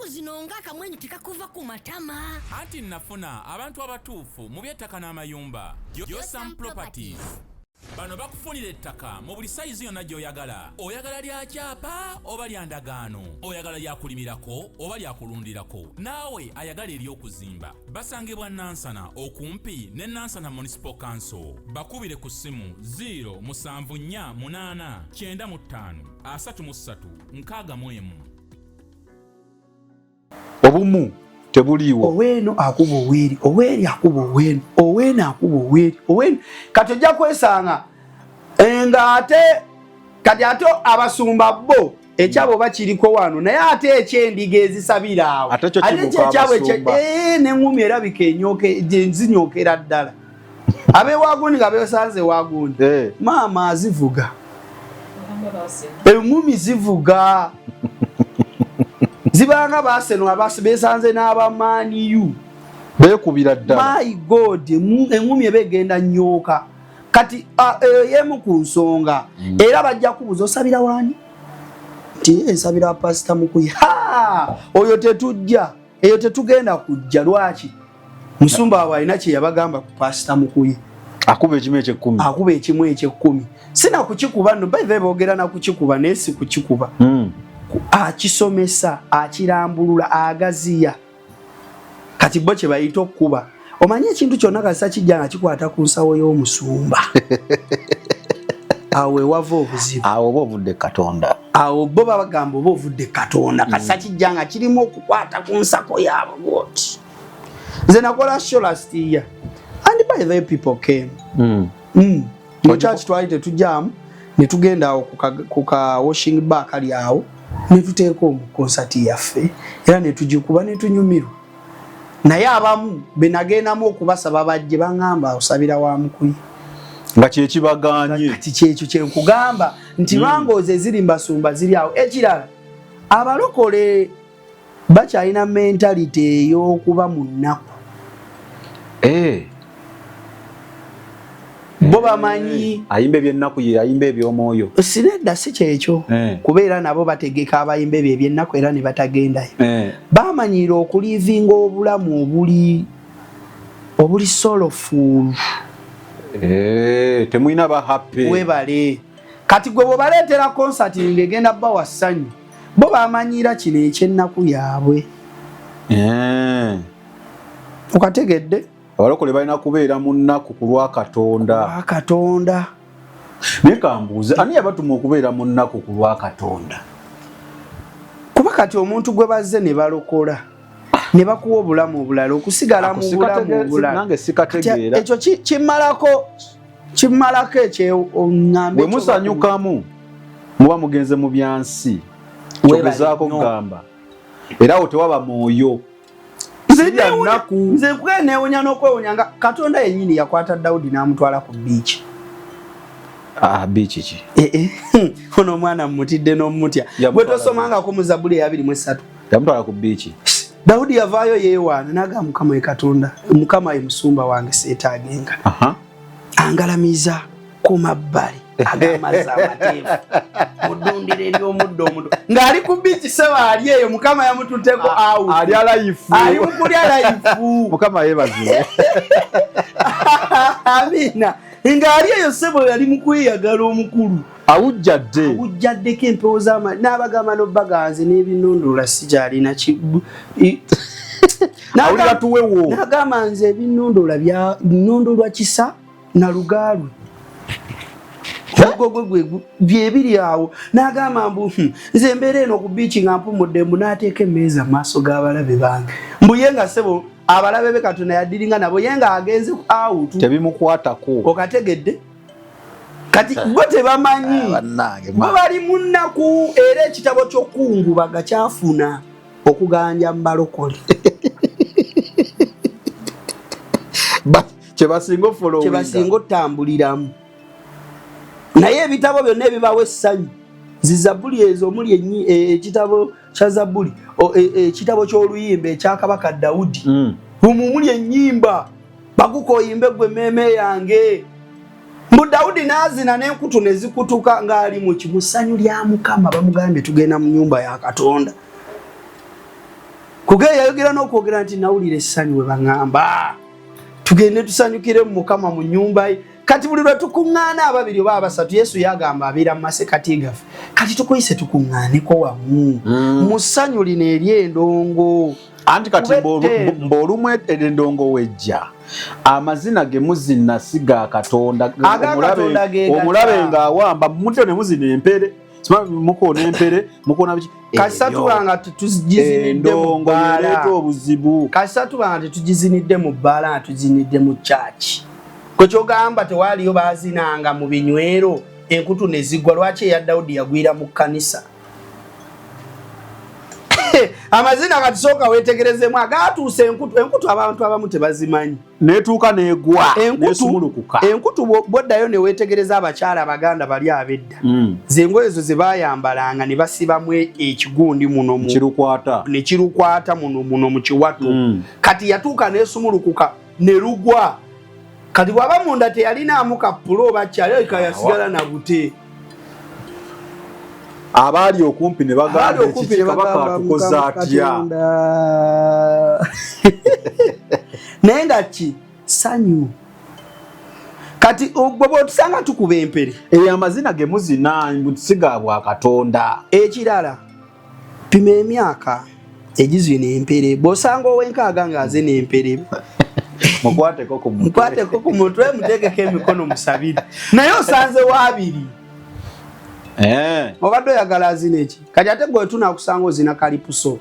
ennaku zino ng'akamwenyu tekakuva ku matama. Anti nafuna abantu abatuufu mu by'ettaka n'amayumba. Yosam Properties. Bano bakufunira ettaka mu buli sayizi yonna gy'oyagala. Oyagala lya kyapa oba lya ndagaano. Oyagala lya kulimirako oba lya kulundirako. Naawe ayagala ery'okuzimba. Basangibwa Nansana okumpi ne Nansana Municipal Council. Bakubire ku ssimu 0748953 Obumu tebuliwo. Oweno akuba oweri, oweri akuba oweno, oweno akuba oweri, oweno kati ojja kwesanga nga ate kati ate abasumba bo ekyabo bakiriko wano naye ate ekyendiga ezisabira awo ate ekyabo n'engumi erabika enyoke zinyookera ddala abewagundi nga besanze wagundi maama azivuga engumi zivuga zibanga basenwa besanze n'abamaaniyu beekubira ddala. My God, engumi ebegenda nyooka kati yemu ku nsonga era bajja kubuza osabira wani nti ensabira pasita Mukuyi. Oyo tetujja, eyo tetugenda kujja. Lwaki? Musumba waabwe alina kye yabagamba ku pasita Mukuyi. Akuba ekimu eky'ekkumi. Akuba ekimu eky'ekkumi. Sina kukikuba nno bayive boogera na kukikuba naye si kukikuba. Akisomesa, akirambulula, agaziya. Kati bo kye bayita okkuba. Omanyi ekintu kyonna kasita kijja nga kikwata ku nsawo y'omusumba. Awo ewava obuzibu. Awo oba ovudde Katonda. Awo bo babagamba oba ovudde Katonda. Kasita kijja nga kirimu okukwata ku nsako yaabwe bwoti. Nze nakola show last year. And by the way people came. Mu church twali tetujjaamu ne tugenda awo ku ka washing bar kali awo ne tuteeka omu concert yaffe era ne tugikuba ne tunyumirwa. Naye abamu benagendamu okubasaba bajje bangamba osabira wa Mukuyi. Nga kyekibaganye. Kati kyekyo kye nkugamba nti bangoze ziri mbasumba ziri awo. Ekirala abalokole bakyalina mentality ey'okuba mu nnaku. Bo bamanyi ayimba eby'ennaku ye ayimba eby'omwoyo. Sinedda si kyekyo kubeera nabo bategeka abayimba ebyo eby'ennaku era ne batagendayo. Bamanyiira okulivinga obulamu obuli sorrowful. Temulina ba happy. Webale kati gwe bwebaleetera concert ng'egenda bbawa ssanyu bo bamanyiira kino eky'ennaku yaabwe. Okategedde? Abalokole balina kubeera mu nnaku ku lwa Katonda. Katonda. Naye kambuuze ani yabatuma okubeera mu nnaku ku lwa Katonda? Kuba kati omuntu gwe bazze ne balokola ne bakuwa obulamu obulala okusigala mu bulamu obulala. Nange sikategeera. Ekyo kimmalako ekyongambe. Bwe musanyukamu muba mugenze mu byansi. Kyogezaako kugamba. Era awo tewaba mwoyo. Nze nkugenda neewonya n'okwewonya nga Katonda yennyini yakwata Dawudi n'amutwala ku biiki. Biiki ki? Ono omwana mmutidde n'omutya. Bwe tosomangako mu Zabbuli 23. Yamutwala ku biiki. Dawudi yavaayo yeewaana n'agamba Mukama ye Katonda, Mukama ye musumba wange seetaagenga. Angalamiza ku mabbali ag'amazzi amateefu. Muddundiro ery'omuddo omuddo. Ng'ali ku biiki seba ali eyo Mukama yamututteko awo. Ali alayifu. Ali mukulya alayifu. Mukama yeebazibwe. Amina. Ng'ali eyo sebo yali mu kweyagala omukulu. Awujjadde. Awujjaddeko empewo z'amaanyi n'abagamba n'obbaganzi n'ebinondoola si gy'alina awulira tuwewo. N'agamba nze ebinondoolwa kisa na lugaalwe. Byebiri awo n'agamba mbu nze mbeera eno ku biiki nga mpumudde mbu n'ateeka emmeeza mu maaso g'abalabe bange mbu ye nga ssebo abalabe be Katonda yaddiringa nabo ye nga agenze awutu tebimukwatako. Okategedde? Kati bo tebamanyi bo bali mu nnaku era ekitabo ky'okungubaga kyafuna okuganja mu balokole. Kyebasinga otambuliramu. Naye ebitabo byonna ebibawa essanyu Zabbuli ezo omuli ekitabo kya Zabbuli ekitabo ky'oluyimba ekya Kabaka Dawudi omuli ennyimba bakukoyimbe gwe mmeeme yange mbu Dawudi n'azina n'enkutu ne zikutuka ng'ali mu kimusanyu lya Mukama bamugambye tugenda mu nnyumba ya Katonda. Kugera yayogera n'okwogera nti nawulira essanyu we baŋŋamba tugende tusanyukire mu Mukama mu nnyumba ye. Kati buli lwe tukuŋŋaana ababiri oba abasatu Yesu yagamba abeera mu masekati gaffe. Kati tukuyise tukuŋŋaaneko wamu mu ssanyu lino ery'endongo. Anti kati mb'olumu endongo wejja amazina ge muzina siga Katonda omulabe ng'awamba mutyo ne muzina empere mukoona empere mukoona biki kasatubanga tugizinidde mu bbaala obuzibu kasatubanga tetugizinidde mu bbaala tugizinidde mu church kwe kyogamba tewaliyo baazinanga mu binywero enkutu ne zigwa lwaki eya Dawudi yagwira mu kkanisa amazina gatusooka weetegerezemu agatuuse enkutu abantu abamu tebazimanyi netuuka negwa nesumulukuka enkutu bwoddayo ne weetegereza abakyala abaganda bali abedda zengo ezo ze baayambalanga ne basibamu ekigundi muno ne kirukwata muno mu kiwato kati yatuuka nesumulukuka ne lugwa kati bw'aba munda teyalinaamu kapulo oba kyaleka yasigala na bute abaali okumpi ne bagamba ekiki kabaka atukoza atya naye nga ki sanyu kati bwe tusanga tukuba empere amazina ge muzina mbusiga bwa Katonda ekirala pima emyaka egizina empere bw'osanga ow'enkaaga ng'aze n'empere mukwateko ku mutwe muteekeko emikono musabire naye osanze wabiri obadde oyagala azina eki kati ate gwe tunakusanga ozina kalipuso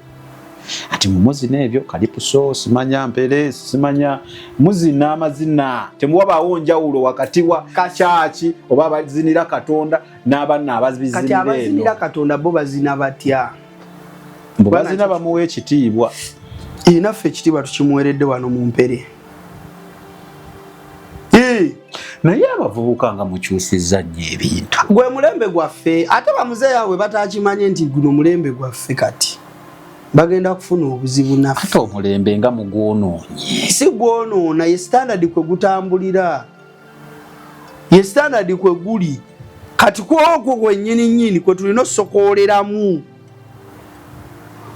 ati mumuzina ebyo kalipuso simanya mpere simanya muzina amazina temuwabaawo njawulo wakati wa kakyaki oba abazinira Katonda n'abanna abazizinira kati abazinira Katonda bo bazina batya bazina bamuwa ekitiibwa naffe ekitiibwa tukimuweredde wano mu mpere naye abavubuka nga mukyusizza nnyo ebintu gwe mulembe gwaffe ate bamuzeeyi awe batakimanye nti guno mulembe gwaffe kati bagenda kufuna obuzibu naffe ate omulembe nga mugwonoonye si gwonoona ye standard kwe gutambulira ye standard kwe guli kati kwokwo gwennyini kwe tulina osokooleramu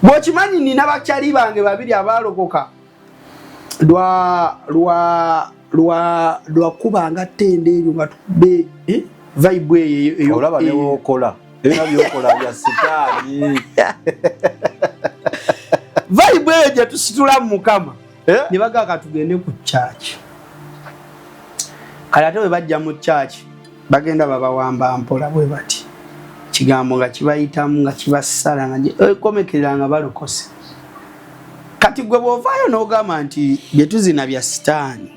bw'okimanyi nina bakyali bange babiri abaalokoka lwakubanga ttende eryo nga tukube vibe eyo olaba newokola ebina byokola bya sitaani vibe eyo gye tusitula mu Mukama ne bagaka tugende ku church kale ate bwe bajja mu church bagenda babawamba mpola bwe bati kigambo nga kibayitamu nga kibasala nga komekerera nga balokose kati gwe bw'ovaayo n'ogamba nti bye tuzina bya sitaani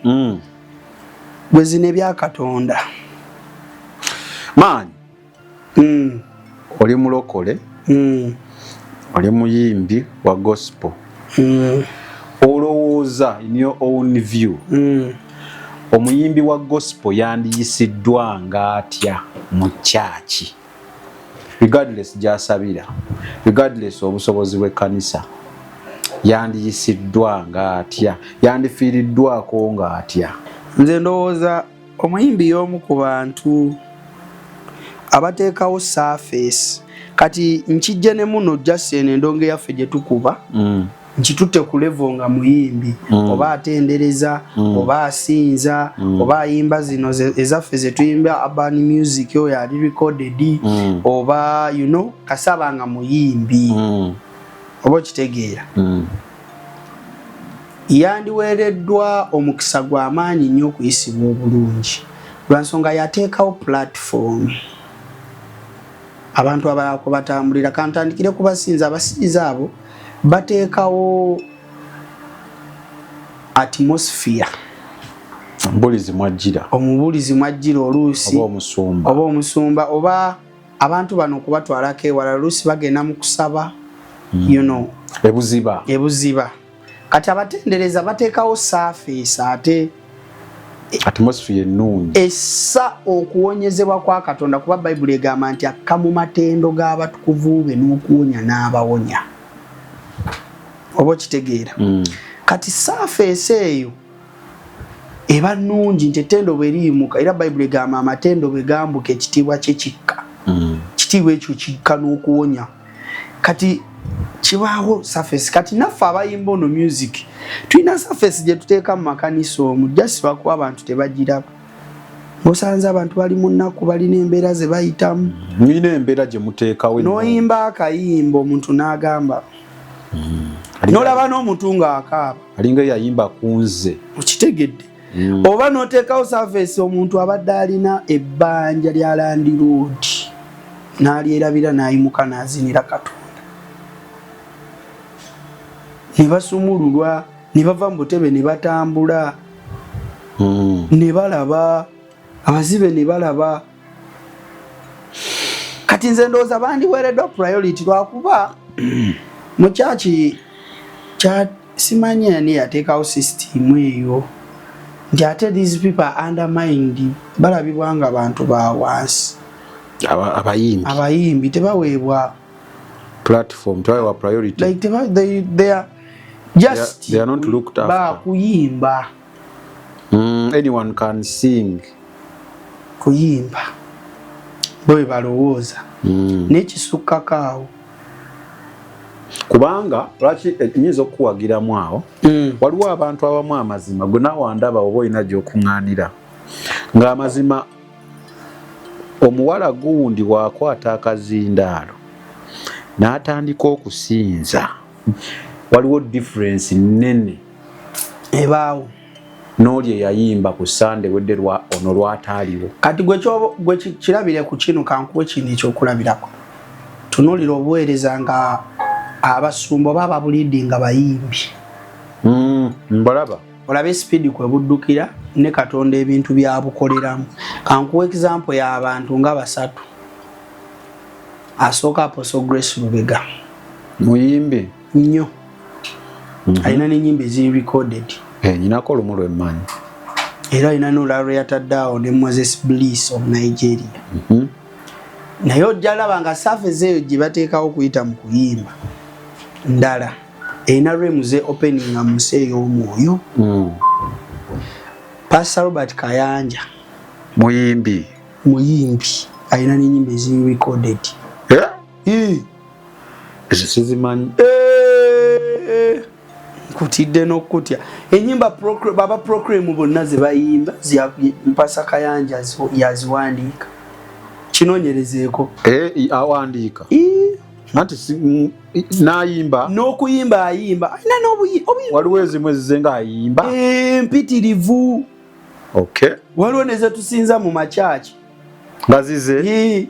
gwe zina ebya Katonda maanyi oli mulokole oli muyimbi wa gospel olowooza in your own view omuyimbi wa gospel yandiyisiddwa nga atya mu kyaki regardless gy'asabira regardless obusobozi bw'ekkanisa yandiyisiddwa nga atya yandifiiriddwako nga atya nze ndowooza omuyimbi y'omu ku bantu abateekawo surface kati nkijja ne muno Justin endongo yaffe gye tukuba nkitutte ku level nga muyimbi oba atendereza oba asinza oba ayimba zino ezaffe ze tuyimba urban music oyo ali recorded oba kasaba nga muyimbi oba okitegeera yandiweereddwa omukisa gw'amaanyi nnyo okuyisibwa obulungi lwansonga yateekawo platform abantu abalako batambulira kantandikire ku basinza abasiiza abo bateekawo atmosphere omubulizi mwajjira oluusi oba omusumba oba abantu bano okubatwalako ewala oluusi bagenda mu kusaba ebuziba kati abatendereza bateekawo surface ate atmosphere ennungi essa okuwonyezebwa kwa Katonda kuba Bayibuli egamba nti akka mu matendo g'abatukuvu be n'okuwonya n'abawonya oba okitegeera kati surface eyo eba nnungi nti ettendo bwe liyimuka era Bayibuli egamba amatendo bwe gambuka ekitiibwa kye kikka kitiibwa ekyo kikka n'okuwonya kati kibaawo surface kati naffe abayimba ono music tulina surface gye tuteeka mu makanisa omwo just bakuba abantu tebagiraba osanze abantu bali mu nnaku balina embeera ze bayitamu mwina embeera gye muteekawo n'oyimba akayimba omuntu n'agamba n'olaba n'omuntu ng'akaaba alinga yayimba kunze okitegedde oba n'oteekawo surface omuntu abadde alina ebbanja lya Land Road n'alyerabira n'ayimuka n'azinira Katonda ne basumululwa ne bava mu butebe ne batambula ne balaba abazibe ne balaba kati nze ndowooza bandiweereddwa priority lwakuba mu kyaki kya simanyi ani yateekawo system eyo nti ate these people are undermined balabibwa nga bantu ba wansi abayimbi tebaweebwa platform tebaweebwa priority like they are just they are not looked after bakuyimba anyone can sing kuyimba bwe balowooza n'ekisukkakaawo kubanga lwaki nyinza okuwagiramu awo waliwo abantu abamu amazima gwe naawe ndaba oba olina gy'okuŋŋaanira ng'amazima omuwala gundi bw'akwata akazindaalo n'atandika okusinza waliwo difference nnene ebaawo n'oli eyayimba ku Sunday wedde ono lwataaliwo kati gwe kirabire ku kino kankuwe kino ekyokulabirako tunuulira obuweereza nga abasumba oba ababulidde nga bayimbi mbalaba olabe speed kwe buddukira ne Katonda ebintu byabukoleramu kankuwa example y'abantu nga basatu asooka Apostle Grace Lubega muyimbi nnyo alina n'ennyimba eziri recorded nyinako olumu lwemmanyi era alina n'olulala lweyataddeawo ne Moses Bliss of Nigeria naye ojja laba nga surface eyo gye bateekawo okuyita mu kuyimba ndala erina remuze opening nga mu nsi ey'omwoyo Pastor Robert Kayanja muyimbi alina n'ennyimba eziri recorded ezo sizimanyi nkutidde n'okutya ennyimba baba proclaim bonna ze bayimba Pastor Kayanja yaziwandiika kinoonyerezeeko awandiika anti n'ayimba n'okuyimba ayimba alina waliwo ezimu ezizenga ayimba empitirivu waliwo neze tusinza mu makyaki nga zize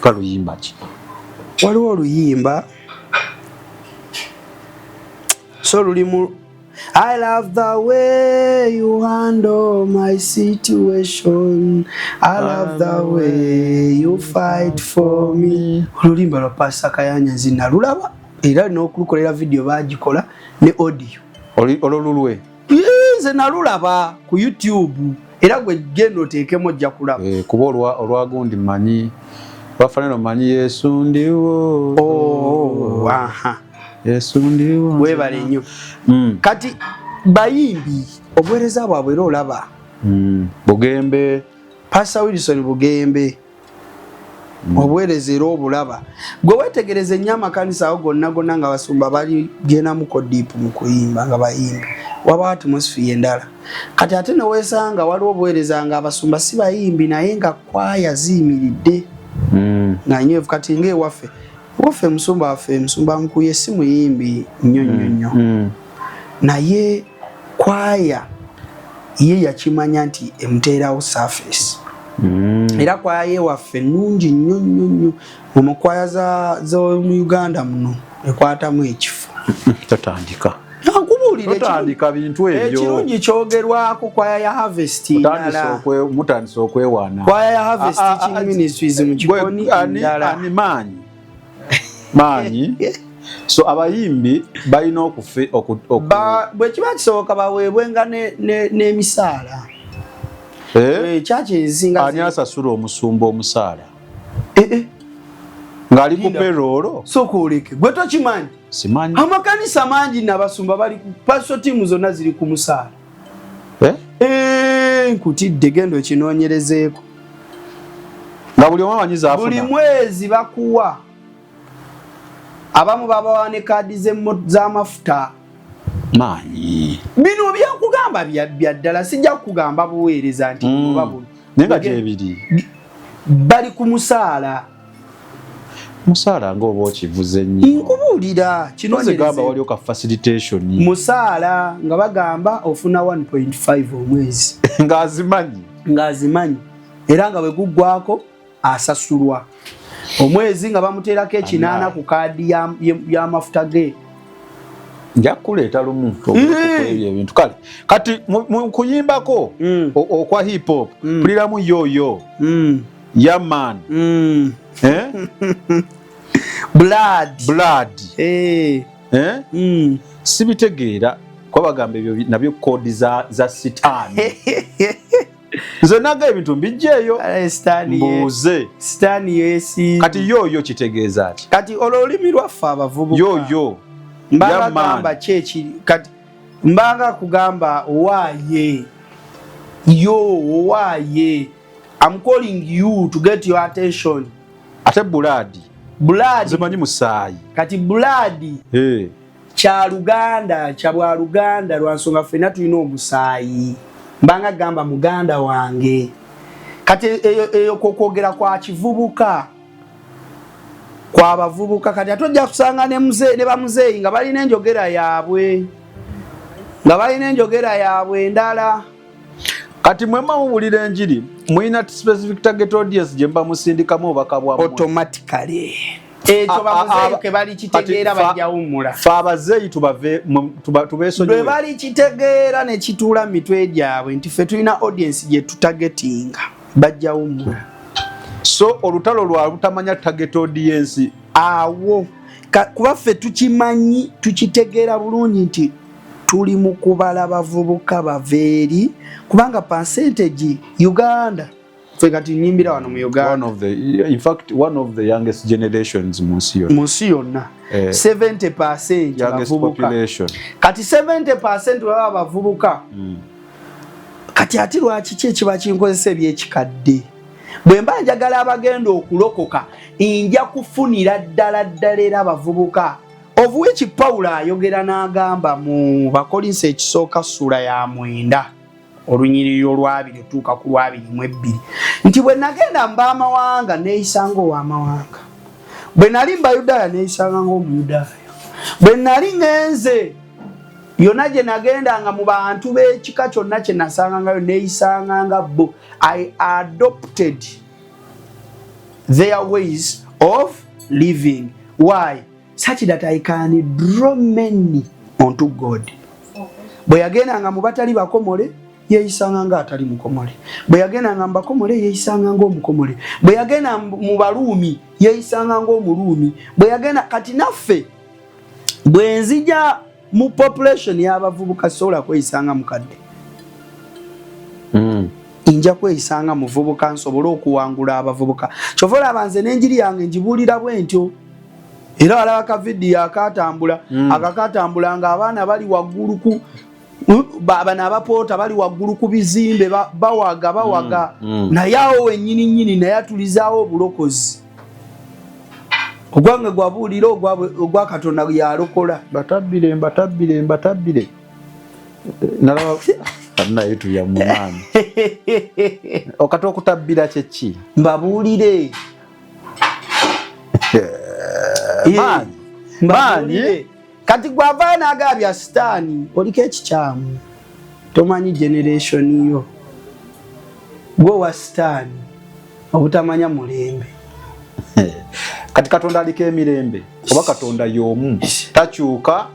kaluyimba ki waliwo oluyimba so lulimu I love the way you handle my situation. I love the way you fight for me. Olulimba lwa Pastor Kayanja zina lulaba era n'okulukolera video bagikola ne audio. Olulwe. Nze nalulaba ku YouTube era gwe genda oteekemu ojja kulaba. Kuba olwagundi manyi bafaneno manyi Yesu ndiwo. Aha. Yesu ndiwo. Webale nnyo. Kati bayimbi obuweereza bwabwe era olaba Bugembe Pastor Wilson Bugembe obuweereza era obulaba gwe wetegereze nnyo amakanisa ago gonna nga basumba bali gena muko deep mu kuyimba nga bayimbi waba atmosphere endala kati ate ne weesanga waliwo obuweereza nga abasumba si bayimbi naye nga kwaya ziyimiridde nga nyevu kati ng'ewaffe musumba waffe musumba Mkuye si muyimbi nnyo naye kwaya ye yakimanya nti emuteerawo surface era kwaya waffe nnungi nnyo omukwaya zo mu Uganda muno ekwatamu ekifo totandika totandika bintu ebyo ekirungi kyogerwako kwaya ya Harvest mutandisa okwewaana kwaya ya Harvest Teaching Ministries mu Kikoni ani manyi so abayimbi balina okufe bwe kiba kisoboka baweebwenga n'emisaala kyaki ezinga ani asasula omusumba omusaala ng'ali ku payroll sooka oleke gwe tokimanyi simanyi amakanisa mangi n'abasumba bali paso tiimu zonna ziri ku musaala nkutidde genda okinoonyerezeeko nga buli omu amanyiza afuna buli mwezi bakuwa abamu babawa ne kaadi z'amafuta manyi bino byakugamba bya ddala sijja kugamba buweereza nti oba buno nenga gyebiri bali ku musaala ng'oba okivuze nnyo nkubuulira kino gamba waliwo ka facilitation musaala nga bagamba ofuna 1.5 omwezi ng'azimanyi era nga bwe guggwako asasulwa omwezi nga bamuteerako ekinaana ku kaadi y'amafuta ge nja kuleeta lumu ebyo ebintu kale kati mu kuyimbako okwa hip hop puliramu yoyo yaman blood sibitegeera kuba bagamba ebyo nabyo koodi za sitaani nze naga ebintu mbijjeeyo mbuuze kati yoyo kitegeeza ati kati olulimi lwaffe abavubuka yoyo mbanga gamba kyeki kati mbanga kugamba waaye I'm calling you to get your attention ate blood zimanyi musaayi kati blood kya Luganda kya bwa Luganda lwansonga ffenna tulina omusaayi mbanga gamba muganda wange kati eyo kwogera kwa kivubuka kwa bavubuka kati atojja kusanga ne bamuzeeyi nga balina enjogera yaabwe ndala kati mwema mubulira enjiri mwina specific target audience gye mba musindikamu obaka bwa automatically ekyo bamuzeeyi ke bali kitegeera bajja wumula fa abazeeyi tubeesonyiwe bwe bali kitegeera ne kituula mitwe gyabwe nti ffe tulina audience gye tutagetinga bajja wumula so olutalo lwa lutamanya target audience awo kuba ffe tukimanyi tukitegeera bulungi nti tuli mu kubala bavubuka baveeri kubanga percentage Uganda ffe kati nyimbira wano mu Uganda one of the youngest generations munsi yonna 70% bavubuka kati 70% baba bavubuka kati ati lwaki ki ekiba kinkozesa ebyekikadde bwe mba njagala abagenda okulokoka nja kufunira ddala era abavubuka of which Paulo ayogera n'agamba mu Bakolinso ekisooka ssula ya 9 olunyiriri olwabiri otuuka ku 22 nti bwe nagenda mba amawanga neeyisanga ow'amawanga bwe nali Mbayudaaya neeyisanga ng'Omuyudaaya bwe nali ngenze yonna gye nagendanga mu bantu b'ekika kyonna kye nasangangayo neeyisanga nga bo I adopted their ways of living. Why? Such that I can draw many unto God. Bwe yagendanga mu batali bakomole yeeyisanga nga atali mukomole. Bwe yagendanga mu bakomole yeeyisanga ng'omukomole. Bwe yagenda mu Baruumi yeeyisanga ng'Omuruumi. Bwe yagenda kati naffe bwe nzija mu population y'abavubuka sola kweyisanga mukadde. Inja kweyisanga muvubuka nsobole okuwangula abavubuka. Kyova abanze n'enjiri yange njibuulira bwentyo. Era alaba ka video akatambula akakatambula nga abaana bali waggulu ku bana abapoota bali waggulu ku bizimbe bawaga naye awo wennyini naye atulizaawo obulokozi. Ogwange gwabuulira ogwa Katonda yalokola. Mbatabbire. Nalaba naye tuya mumaani. Okati okutabbira kyeki? Mbabuulire. Maani. Kati gwavaana agabya sitaani oliko ekikyamu. Tomanyi generation yo. Gwe wa sitaani obutamanya mulembe. Kati Katonda aliko emirembe oba Katonda y'omu takyuka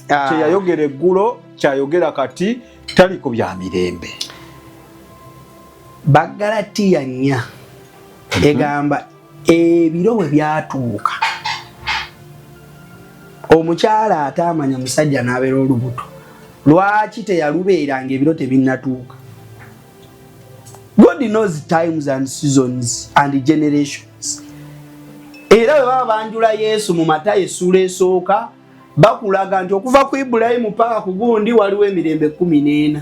kyeyayogera eggulo kyayogera kati taliko bya mirembe. Bagalatiya 4 egamba ebiro bwe byatuuka omukyala atamanya musajja n'abeera olubuto lwaki teyalubeeranga ebiro tebinnatuuka. God knows times and seasons and generations. Era bwe baba banjula Yesu mu Matayo essula esooka bakulaga nti okuva ku Ibulayimu paka ku gundi waliwo emirembe 14.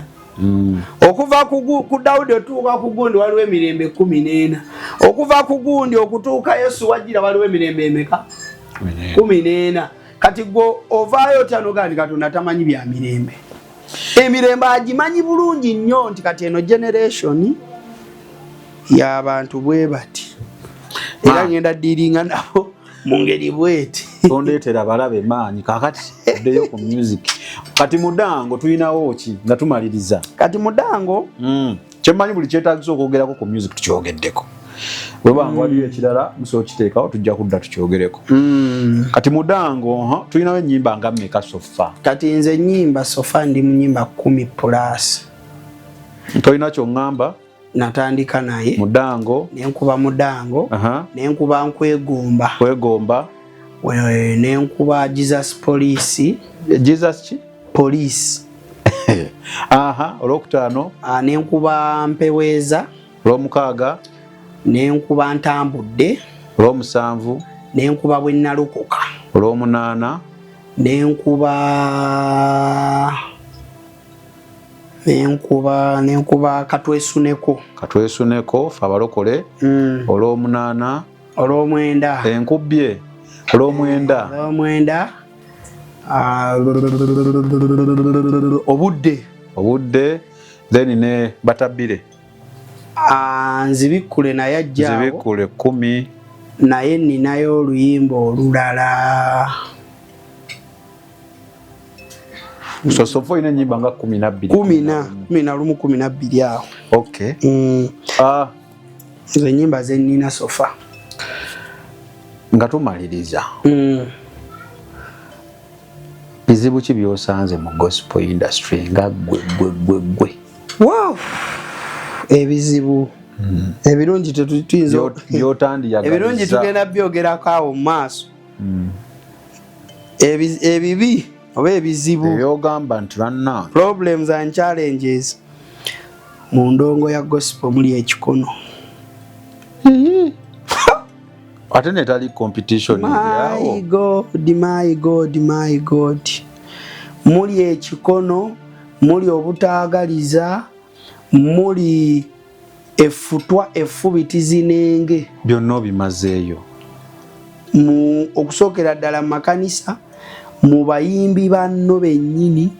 Okuva ku Dawudi otuuka ku gundi waliwo emirembe 14. Okuva ku gundi okutuuka Yesu wajjira waliwo emirembe emeka 14 kati go ovaayo tyanoga ndi Katonda tamanyi bya mirembe emirembe agimanyi bulungi nnyo nti kati eno generation y'abantu bwe bati era ngenda diringa nabo mu ngeri bweti ondeetera balabe maanyi kakati oddeyo ku music kati mudango tulinawo ki nga tumaliriza kati mudango kyemmanyi buli kyetaagisa okwogerako ku music tukyogeddeko webanga waliyo ekirala musobola okiteekawo tujja kudda tukyogereko kati mudango tulinawo ennyimba nga mmeka sofa kati nze ennyimba sofa ndi mu nnyimba 10+. tolina kyoŋŋamba natandika naye mudango nenkuba mudango nenkuba nkwegomba nenkuba Jesus Police Police olwokutaano nenkuba mpeweeza olwomukaaga nenkuba ntambudde olwomusanvu nenkuba bwe nalokoka olwomunaana nenkuba katwesuneko fe abalokole olwomunaana olwomwenda enkubbye olwomwenda obudde then ne batabbire nzibikkule naye ajjaawo nzibikkule 10 naye ninayo oluyimba olulala sofa olina ennyimba nga 12 awo okay ezo ennyimba ze nnina sofa nga tumaliriza bizibu ki byosanze mu gospel industry nga gwe wow ebizibu ebirungi tetuyinza ebirungi tugenda byogerako awo mu maaso ebibi oba ebizibu ebyogamba nti banna problems and challenges mu ndongo ya gospel muli ekikono ate netali competition my god muli ekikono muli obutaagaliza muli effutwa effubitizi n'enge byonna obimazeeyo mu okusookera ddala mu makanisa mu bayimbi banno bennyini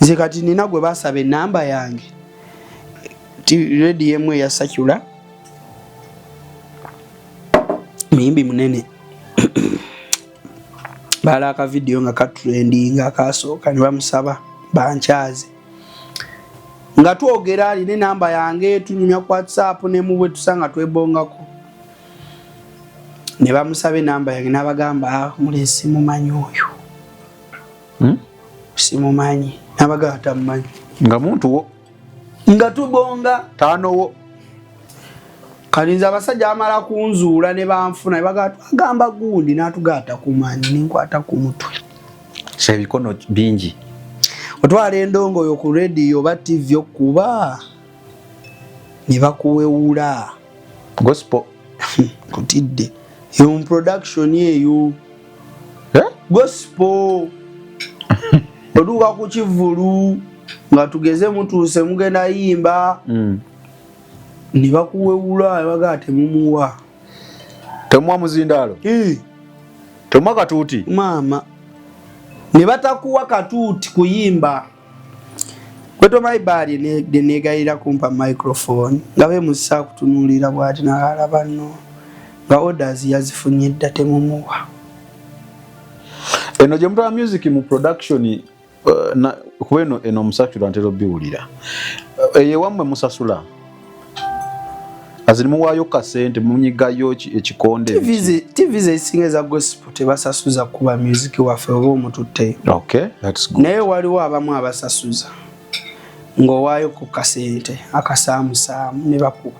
nze kati nina gwe basaba enamba yange rediyo emu eyasakula muyimbi munene baala akavidiyo nga katrendinga akasooka ne bamusaba bankyaze nga twogera alina enamba yange tunyumya ku WhatsApp ne mubwe tusanga twebongako ne bamusaba enamba yange n'abagamba mule simumanyi oyo simumanyi n'abagamba tamumanyi nga muntu wo nga tubonga taanowo kalinza abasajja amala kunzuula ne banfuna bagamba gundi n'atugaata kumanyi nenkwata ku mutwe sebikono bingi otwala endongo yo ku radio oba TV okuba ne bakuwewula gospel kutidde yo production eyo gospel oduka ku kivulu nga tugeze mutuuse mugenda yimba ne bakuwewula bagaa temumuwa temuwa muzindaalo temuwa katuuti maama ne batakuwa katuuti kuyimba kweto maibali negayira kumpa microphone nga bemusa kutunuulira bwati nalaba nno nga orders yazifunye dda temumuwa eno gye mutwala music mu production kuba eno omusasula ntera obiwulira eyewammwe musasula azirimuwaayo kasente munyigayo ekikonde TV zezisinga eza gospel tebasasuza kuba music waffe oba omututte naye waliwo abamu abasasuza ng'owaayo ku kasente akasaamusaamu ne bakuba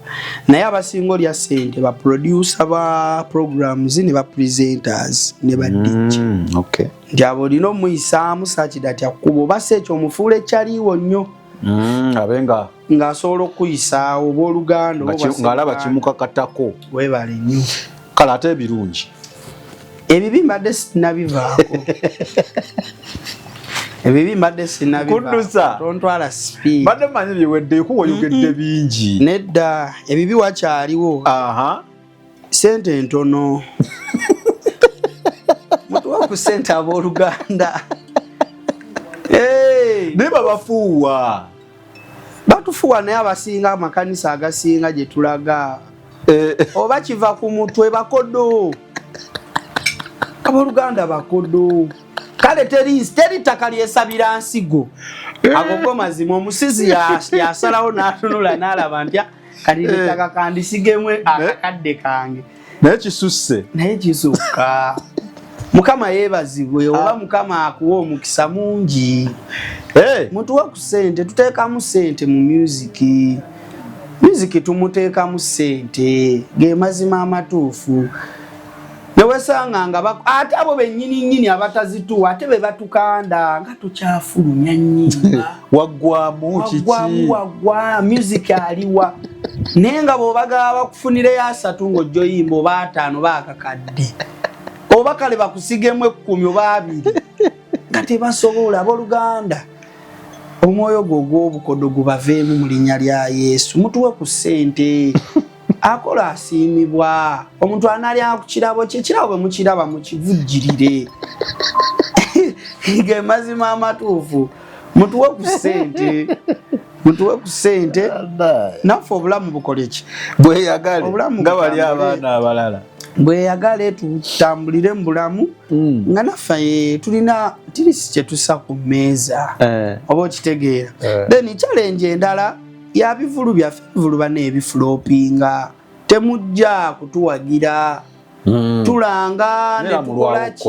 naye abasinga olya sente baproducer ba programs ne bapresenters ne badj nti abo olina omuyisaamu sakida ti akkuba oba si ekyo omufuula ekyaliiwo nnyo abenga ng'asobola okuyisaawo oba oluganda ng'alaba kimukakatako weebale nnyo kale ate ebirungi ebibi mbadde sinabivaako ebibi mbadde sinabivaako tontwala speed mbadde manyi biwedde kuba oyogedde bingi nedda ebibi wakyaliwo sente ntono mutuwe ku sente abooluganda ne babafuuwa batufuwa naye abasinga amakanisa agasinga gye tulaga oba kiva ku mutwe bakodo abooluganda bakodo kale teri ttaka lyesabira nsigo agogo mazima omusizi yasalawo n'atunula n'alaba ntya kati ettaka kandisigemu akakadde kange naye kisukka mukama yeebazibwe oba mukama akuwa omukisa mungi mutuwe ku sente tuteekamu sente mu music tumuteekamu sente ge mazima amatuufu newesanga nga ate abo bennyini abatazituwa ate be batukanda nga tukyafulumya nnyimba waggwamu music aliwa naye nga bw'obagaba bakufunireyo 3 ng'ojjoyimba oba 5 baakakadde oba kale bakusigemu 10 oba 2 nga tebasobola abooluganda omwoyo gwo ogw'obukodo gubaveemu mu linnya lya Yesu mutuwe ku ssente akola asiimibwa omuntu analya ku kirabo kye kirabo bwe mukiraba mukivujjirire ge mazima amatuufu mutuwe ku ssente naffe obulamu bukole ki bweyagale nga bali abaana abalala bweyagale tutambulire mu bulamu nga naffe tulina tirisi kyetusa ku mmeeza oba okitegeera then challenge endala ya bivulu byaffe bivulu bane ebifulopinga temujja kutuwagira tulanga ne tukolaki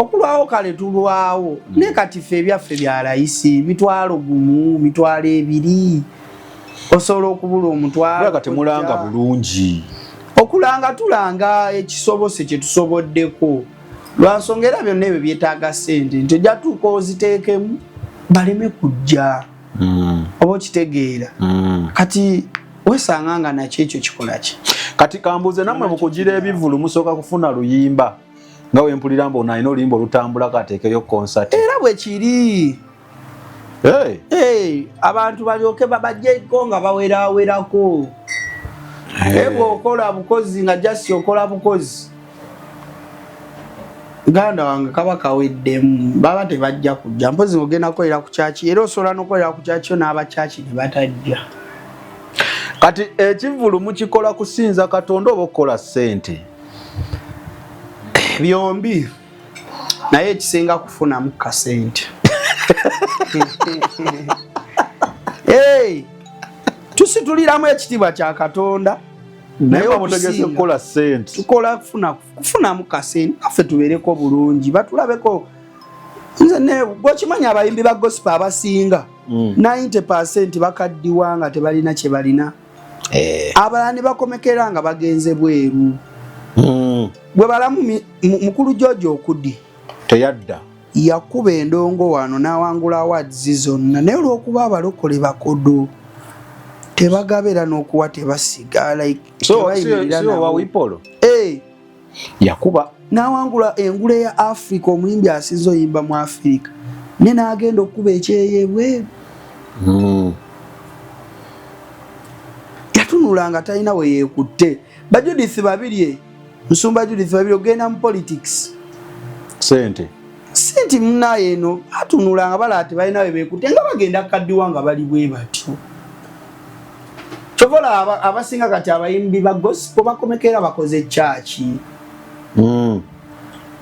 okulwawo kale tulwawo ne kati ffe ebyaffe bya layisi mitwalo gumu mitwalo 2 osobola okubula omutwalo kati mulanga bulungi okulanga tulanga ekisobose kye tusoboddeko lwansonga era byonna ebyo byetaaga ssente nti ojja tuuka oziteekemu baleme kujja oba okitegeera kati wesanga nga nakyo ekyo kikola ki kati kambuze nammwe mukugira ebivulu musooka kufuna luyimba nga wempulira mbu nalina oluyimba olutambula kateekeyo konsati era bwe kiri abantu balyoke babajjeko nga bawerawerako bw'okola bukozi nga jasi okola bukozi ganda wange kaba kaweddemu baba tebajja kujja mpozi ogenda kukolera ku kyaki era osobola n'okukolera ku kyaki n'abakyaki ne batajja kati ekivulu mukikola kusinza Katonda oba okukola ssente byombi naye ekisinga kufunamu kasente tusituliramu ekitiibwa kya Katonda naye omutegese kukola ssente tukola kufunamu kasente naffe tubeereko bulungi batulabeko nze gwokimanya abayimbi ba gospel abasinga 90% bakaddiwa nga tebalina kye balina abalala ne bakomekera nga bagenze bweru bwe balamu mukulu George Okudi teyadda yakuba endongo wano n'awangula awards zonna naye olw'okuba abalokole bakodo tebagabera n'okuwa tebasiga yakuba n'awangula engule ya Africa omuyimbi asinze oyimba mu Africa ne n'agenda okuba ekyeyebwe yatunulanga talina we yeekutte bajudith babiri nsumba Judith babiri ogenda mu politics sente munnaye eno atunulanga balaate balina we beekutte nga bagenda kaddiwa nga bali bwe batyo chovola abasinga kati abayimbi ba gospel bakomekera bakoze church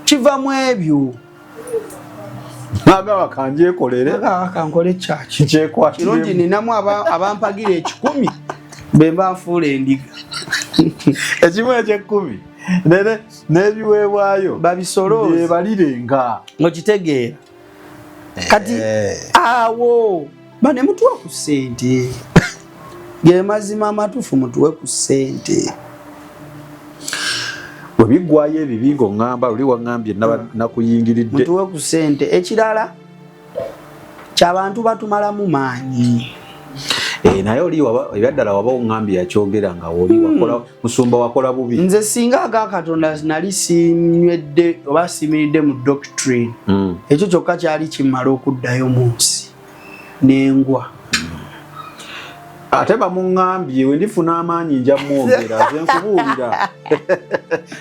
kiva mu ebyo naga bakanje kolere kankole church kyekwa kirungi ninamu abampagira 10 bemba nfuule endiga ekimu ekye10 nene nebiweebwayo babisoloze balirenga ngokitegeera kati awo bane mutuwa ku ssente ge mazima amatuufu mutuwe ku ssente webigwayo ebibi ng'oŋŋamba luli waŋŋambye nakuyingiridde mutuwe ku ssente ekirala ky'abantu batumalamu maanyi naye oli ebyaddala waba oŋŋambye yakyogera nga oli wakola musumba wakola bubi nze singa aga Katonda nali sinywedde oba simiridde mu doctrine ekyo kyokka kyali kimala okuddayo mu nsi n'engwa ate bamuŋŋambye we ndifuna amaanyi nja mwogera ze nkubuulira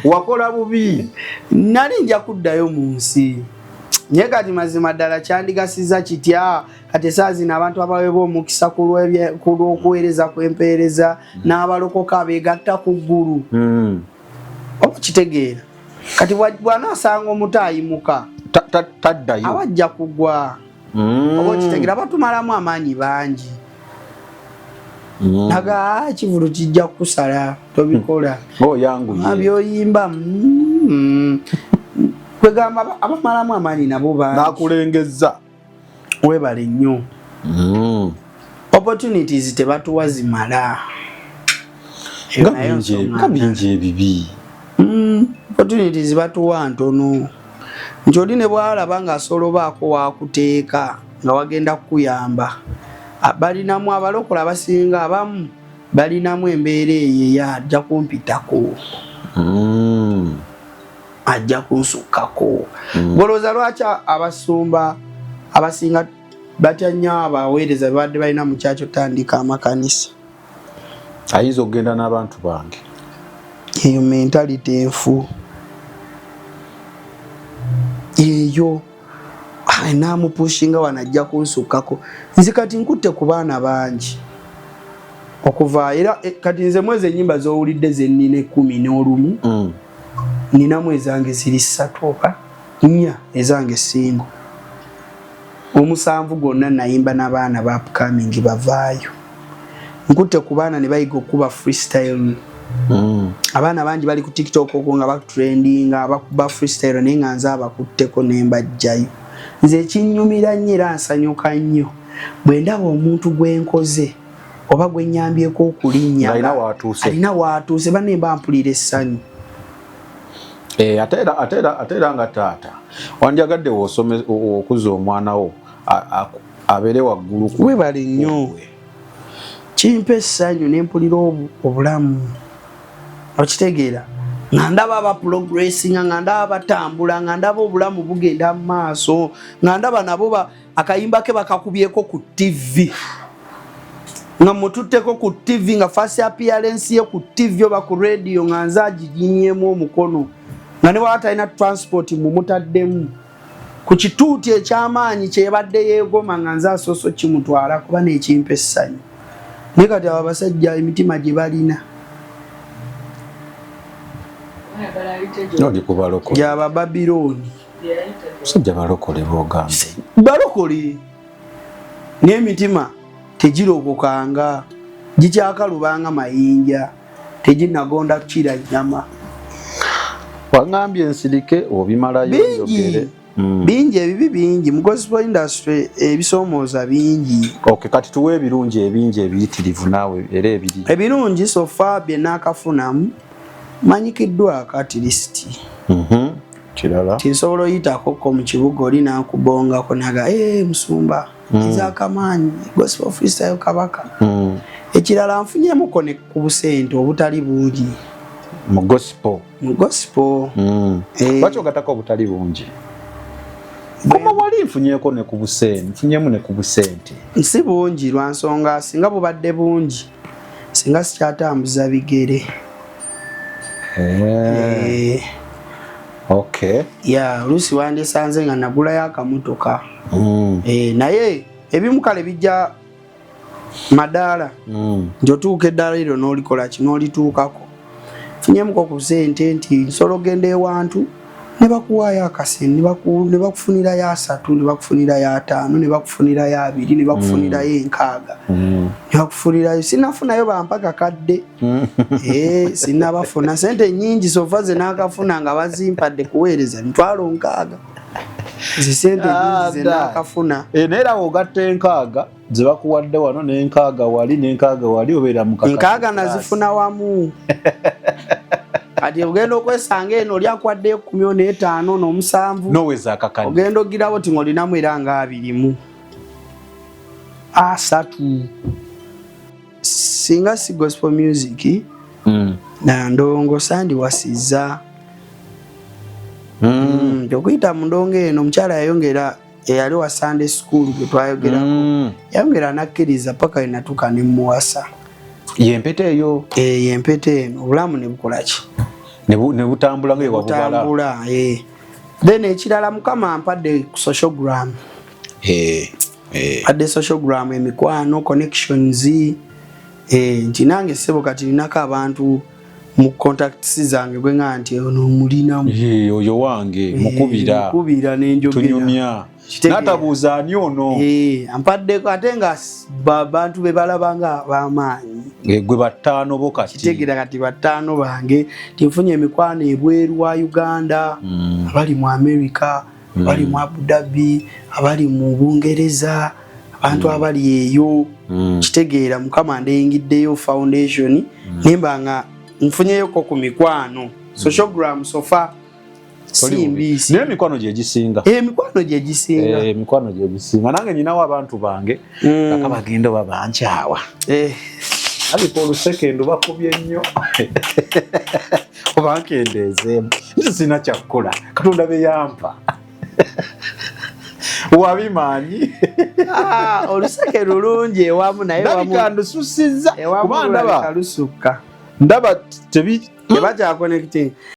wakola bubi nali nja kuddayo mu nsi naye kati mazima ddala kyandigasiza kitya kati saazina abantu abaweebwa omukisa ku lw'okuweereza kw'empeereza n'abalokoka abeegatta ku ggulu oba kitegeera kati bw'anaasanga omuto ayimuka taddayo abajja kugwa oba kitegeera batumalamu amaanyi bangi naga kivulu kijja kusala tobikola byoyimba kwegamba abamalamu amaanyi nabo nakulengeza webale nnyo opportunities tebatuwa zimala nga bingi ebibi opportunities batuwa ntono nti oli ne bwalaba ng'asolobaako wakuteeka nga wagenda kukuyamba balinamu abalokola abasinga abamu balinamu embeera eyo ajja kumpitako ajja kunsukkako golooza lwaki abasumba abasinga batya nnyo abaweereza babadde balina mu kyakyo tandika amakanisa ayinza okugenda n'abantu bange eyo mentality enfu eyo namupushinga wanajja kunsukkako nze kati nkutte ku baana bangi okuva era kati nze mwezi ennyimba z'owulidde ze nnina 11 ninamu ezange ziri 3 oba 4 ezange singo omusanvu gonna nayimba n'abaana ba upcoming bavaayo nkutte ku baana ne bayiga okuba freestyle abaana bangi bali ku TikTok okwo nga batrendinga bakuba freestyle naye nga nze abakutteko ne mbajjayo nze ekinnyumira nnyo era nsanyuka nnyo bwe ndaba omuntu gwenkoze oba gwe nnyambyeko okulinnya alina waatuuse banne mba mpulira essanyu ate era nga taata wandyagadde okuza omwana wo abeere waggulu webale nnyo kimpa essanyu ne mpulira obulamu okitegeera nga ndaba abaprogressinga nga ndaba batambula nga ndaba obulamu bugenda mu maaso nga ndaba nabo akayimba ke bakakubyeko ku TV nga mututteko ku TV nga first appearance ye ku TV oba ku radio nga nze aginyemu omukono nga ne bwaba talina transport mumutaddemu ku kituuti eky'amaanyi kyebadde yeegoma nga nze asooso kimutwala kuba n'ekimpa essanyu naye kati abo abasajja emitima gye balina gyaba Babiloni musajja balokole bogamba balokole n'emitima tegirokokanga gikyakalubanga mayinja teginagonda kukira nnyama wangambye ensirike obimalayo yogere bingi ebibi bingi mu gospel industry ebisoomooza bingi kati tuwe ebirungi ebingi ebiyitirivu naawe era ebiri ebirungi sofa bye naakafunamu manyikiddwako at least kirala tinsobola oyitako mu kibuga oli nankubongako naga musumba ezakamaanyi gospel freestyle kabaka ekirala nfunyemuko ne ku busente obutali bungi mu gospel lwaki ogatako obutali bungi koma wali nfunyeko ne ku busente nfunyemu ne ku busente si bungi lwa nsonga singa bubadde bungi singa sikyatambuza bigere okay oluusi wandyesanze nga nagulayo akamotoka naye ebimu kale bijja madaala nti otuuka eddaala eryo n'olikola ki n'olituukako funyemuko ku sente nti nsobola ogenda ewantu ne bakuwaayo akasente ne bakufunirayo 3 ne bakufunirayo 5 ne bakufunirayo 2 ne bakufunirayo 6 ne bakufunirayo sinafunayo bampaka kadde sinabafuna sente nyingi sofa ze naakafuna nga bazimpadde kuweereza 6,000 zisente nyingi ze naakafuna neera ogatta 6 ze bakuwadde wano n6 wali n6 wali obeera mukaka 6 nazifuna wamu kati ogenda okwesanga eno oli akwaddeyo 15 n'omusanvu noweza akakani ogenda ogirawo ti ng'olinamu era nga 2 3 singa si gospel music na ndongo sandiwasiza okuyita mu ndongo eno omukyala yayongera eyali wa Sunday school gwe twayogerako yayongera nakkiriza paka enatuuka ne muwasa yempete eyo yempete eno obulamu ne bukola ki ne butambula ng'ewabubala then ekirala mukama ampadde socialgram adde socialgram emikwano connections nti nange ssebo kati ninako abantu mu contacts zange bwe nga nti ono omulinamu oyo wange mukubira nenjogera n'atabuuza ani ono ampaddeko ate nga bantu be balabanga b'amaanyi gwe bataano bo kati kitegera kati bataano bange tinfunye emikwano ebweru wa Uganda abali mu America abali mu Abu Dhabi abali mu Bungereza abantu abali eyo kitegeera mukama ndeyingiddeyo foundation nimba nga nfunyeyo ko ku mikwano socialgram sofa simbisi ne mikwano gye gisinga mikwano gye gisinga nange nyinawo abantu bange bakabagenda babankyawa aliko olusekendo bakubye nnyo obankendeezeemu nti sina kyakukola Katonda beyampa wabimanyi oluseke lulungi ewamu naye wamukandususizza kuba ndaba ndaba tebi tebaja connecting